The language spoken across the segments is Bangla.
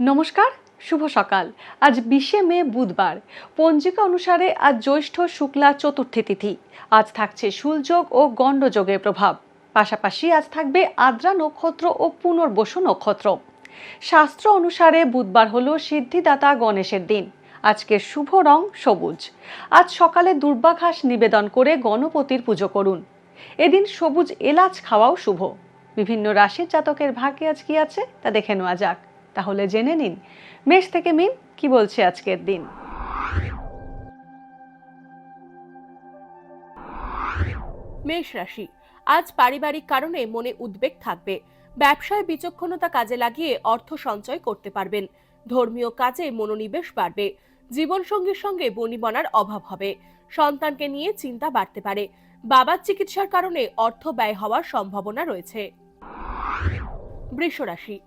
নমস্কার, শুভ সকাল। আজ 20শে মে বুধবার। পঞ্জিকা অনুসারে আজ জ্যৈষ্ঠ শুক্লা চতুর্থী তিথি। আজ থাকছে শুলযোগ ও গণ্ডযোগের প্রভাব। পাশাপাশি আজ থাকবে আদ্রা নক্ষত্র ও পুনর্বসু নক্ষত্র। শাস্ত্র অনুসারে বুধবার হলো সিদ্ধিদাতা গণেশের দিন। আজকের শুভ রং সবুজ। আজ সকালে দুর্বা ঘাস নিবেদন করে গণপতির পুজো করুন। এদিন সবুজ এলাচ খাওয়াও শুভ। বিভিন্ন রাশির জাতকের ভাগ্যে আজ কি আছে তা দেখে নেওয়া যাক। তাহলে জেনে নিন মেষ থেকে মিন কি বলছে আজকের দিন। মেষ রাশি, আজ পারিবারিক কারণে মনে উদ্বেগ থাকবে। ব্যবসায় বিচক্ষণতা কাজে লাগিয়ে অর্থ সঞ্চয় করতে পারবেন। ধর্মীয় কাজে মনোনিবেশ বাড়বে। জীবনসঙ্গীর সঙ্গে বনিবনার অভাব হবে। সন্তানকে নিয়ে চিন্তা বাড়তে পারে। বাবার চিকিৎসার কারণে অর্থ ব্যয় হওয়ার সম্ভাবনা রয়েছে। বৃষ রাশি,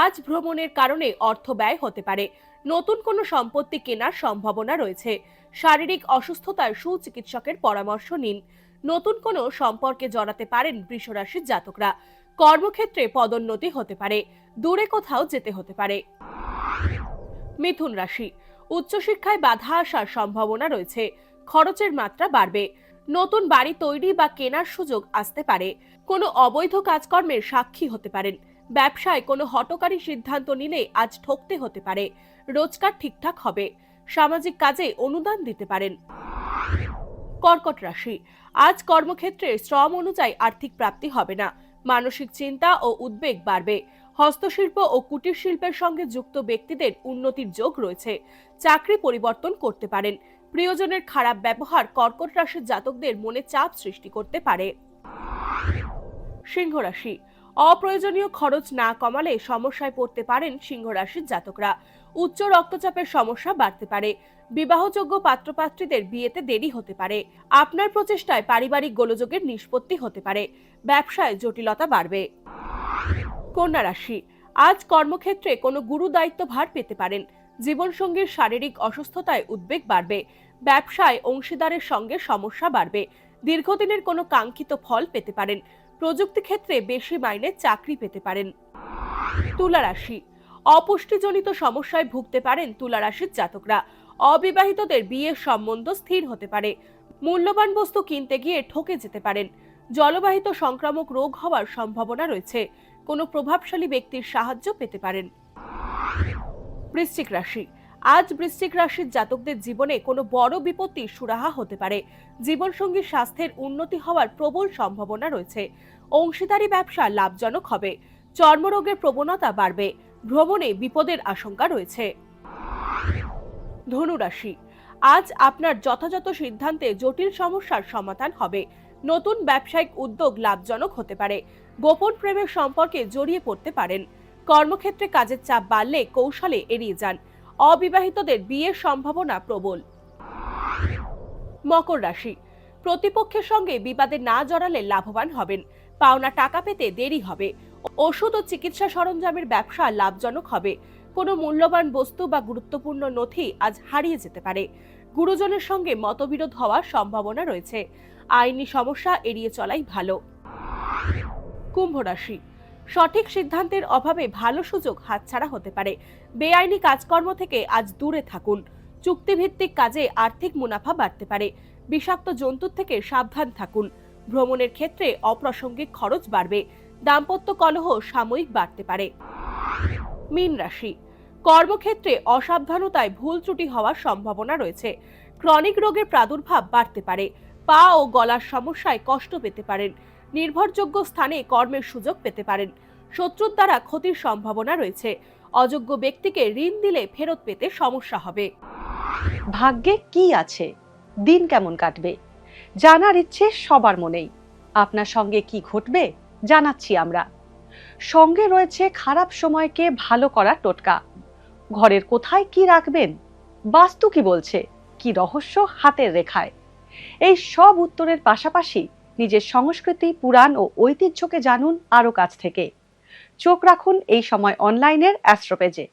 আজ ভ্রমণের কারণে অর্থ ব্যয় হতে পারে। নতুন কোনো সম্পত্তি কেনার সম্ভাবনা রয়েছে। শারীরিক অসুস্থতার সুচিকিৎসকের পরামর্শ নিন। নতুন কোনো সম্পর্কে জড়াতে পারেন বৃষ রাশির জাতকরা। কর্মক্ষেত্রে পদোন্নতি হতে পারে। দূরে কোথাও যেতে হতে পারে। মিথুন রাশি, উচ্চশিক্ষায় বাধা আসার সম্ভাবনা রয়েছে। খরচের মাত্রা বাড়বে। নতুন বাড়ি তৈরি বা কেনার সুযোগ আসতে পারে। কোনো অবৈধ কাজকর্মের সাক্ষী হতে পারেন। ব্যবসায় কোনো হঠকারী সিদ্ধান্ত নিলে আজ ঠকতে হতে পারে। রোজগার ঠিকঠাক হবে। সামাজিক কাজে অনুদান দিতে পারেন। কর্কট রাশি, আজ কর্মক্ষেত্রে শ্রম অনুযায়ী আর্থিক প্রাপ্তি হবে না। মানসিক চিন্তা ও উদ্বেগ বাড়বে। হস্তশিল্প ও কুটির শিল্পের সঙ্গে যুক্ত ব্যক্তিদের উন্নতির যোগ রয়েছে। চাকরি পরিবর্তন করতে পারেন। প্রিয়জনের খারাপ ব্যবহার কর্কট রাশির জাতকদের মনে চাপ সৃষ্টি করতে পারে। সিংহ রাশি, অপ্রয়োজনীয় খরচ না কমালে সমস্যায় পড়তে পারেন সিংহ রাশির জাতকরা। উচ্চ রক্তচাপের সমস্যা বাড়তে পারে। বিবাহযোগ্য পাত্রপাত্রীদের বিয়েতে দেরি হতে পারে। আপনার প্রচেষ্টায় পারিবারিক গোলযোগের নিষ্পত্তি হতে পারে। ব্যবসায় জটিলতা বাড়বে। কন্যা রাশি, আজ কর্মক্ষেত্রে কোনো গুরু দায়িত্ব ভার পেতে পারেন। জীবনসঙ্গীর শারীরিক অসুস্থতায় উদ্বেগ বাড়বে। ব্যবসায় অংশীদারের সঙ্গে সমস্যা বাড়বে। দীর্ঘদিনের কোনো কাঙ্ক্ষিত ফল পেতে পারেন। প্রযুক্তি ক্ষেত্রে বেশি মাইনে চাকরি পেতে পারেন। তুলা রাশি, অপুষ্টিজনিত সমস্যায় ভুগতে পারেন তুলা রাশির জাতকরা। অবিবাহিতদের বিয়ের সম্বন্ধ স্থির হতে পারে। মূল্যবান বস্তু কিনতে গিয়ে ঠকে যেতে পারেন। জলবাহিত সংক্রামক রোগ হওয়ার সম্ভাবনা রয়েছে। কোনো প্রভাবশালী ব্যক্তির সাহায্য পেতে পারেন। বৃশ্চিক রাশি, আজ বৃশ্চিক রাশির জাতকদের জীবনে কোনো বড় বিপত্তির সুরাহা হতে পারে। জীবনসঙ্গীর স্বাস্থ্যের উন্নতি হওয়ার প্রবল সম্ভাবনা রয়েছে। অংশীদারি ব্যবসা লাভজনক হবে। চর্মরোগের প্রবণতা বাড়বে। ভ্রমণে বিপদের আশঙ্কা রয়েছে। ধনু রাশি, আজ আপনার যথাযথ সিদ্ধান্তে জটিল সমস্যার সমাধান হবে। নতুন ব্যবসায়িক উদ্যোগ লাভজনক হতে পারে। গোপন প্রেমের সম্পর্কে জড়িয়ে পড়তে পারেন। কর্মক্ষেত্রে কাজের চাপ বাড়লে কৌশলে এড়িয়ে যান। অবিবাহিতদের বিয়ের সম্ভাবনা প্রবল। মকর রাশি, প্রতিপক্ষের সঙ্গে বিবাদে না জড়ালে লাভবান হবেন। পাওনা টাকা পেতে দেরি হবে। ওষুধ ও চিকিৎসা সরঞ্জামের ব্যবসা লাভজনক হবে। কোনো মূল্যবান বস্তু বা গুরুত্বপূর্ণ নথি আজ হারিয়ে যেতে পারে। গুরুজনের সঙ্গে মতবিরোধ হওয়ার সম্ভাবনা রয়েছে। আইনি সমস্যা এড়িয়ে চলাই ভালো। কুম্ভ রাশি, সঠিক সিদ্ধান্তের অভাবে ভালো সুযোগ হাতছাড়া হতে পারে। বেআইনি কাজকর্ম থেকে আজ দূরে থাকুন। চুক্তিভিত্তিক কাজে আর্থিক মুনাফা বাড়তে পারে। বিষাক্ত জন্তুর থেকে সাবধান থাকুন। ভ্রমণের ক্ষেত্রে অপ্রাসঙ্গিক খরচ বাড়বে। দাম্পত্য কলহ সাময়িক বাড়তে পারে। মীন রাশি, কর্মক্ষেত্রে অসাবধানতায় ভুল ত্রুটি হওয়ার সম্ভাবনা রয়েছে। ক্রনিক রোগের প্রাদুর্ভাব বাড়তে পারে। পা ও গলার সমস্যায় কষ্ট পেতে পারেন। নির্ভরযোগ্য স্থানে কর্মের সুযোগ পেতে পারেন। শত্রুর দ্বারা ক্ষতির সম্ভাবনা রয়েছে। অযোগ্য ব্যক্তিকে ঋণ দিলে ফেরত পেতে সমস্যা হবে। ভাগ্যে কি আছে, দিন কেমন কাটবে, জানার ইচ্ছে সবার মনেই। আপনার সঙ্গে কি ঘটবে জানাচ্ছি আমরা। সঙ্গে রয়েছে খারাপ সময়কে ভালো করার টোটকা। ঘরের কোথায় কি রাখবেন, বাস্তু কি বলছে, কি রহস্য হাতের রেখায়। এই সব উত্তরের পাশাপাশি নিজের সংস্কৃতি, পুরাণ ও ঐতিহ্যকে জানুন আরো কাছ থেকে। চোখ রাখুন এই সময় অনলাইনের অ্যাস্ট্রো পেজে।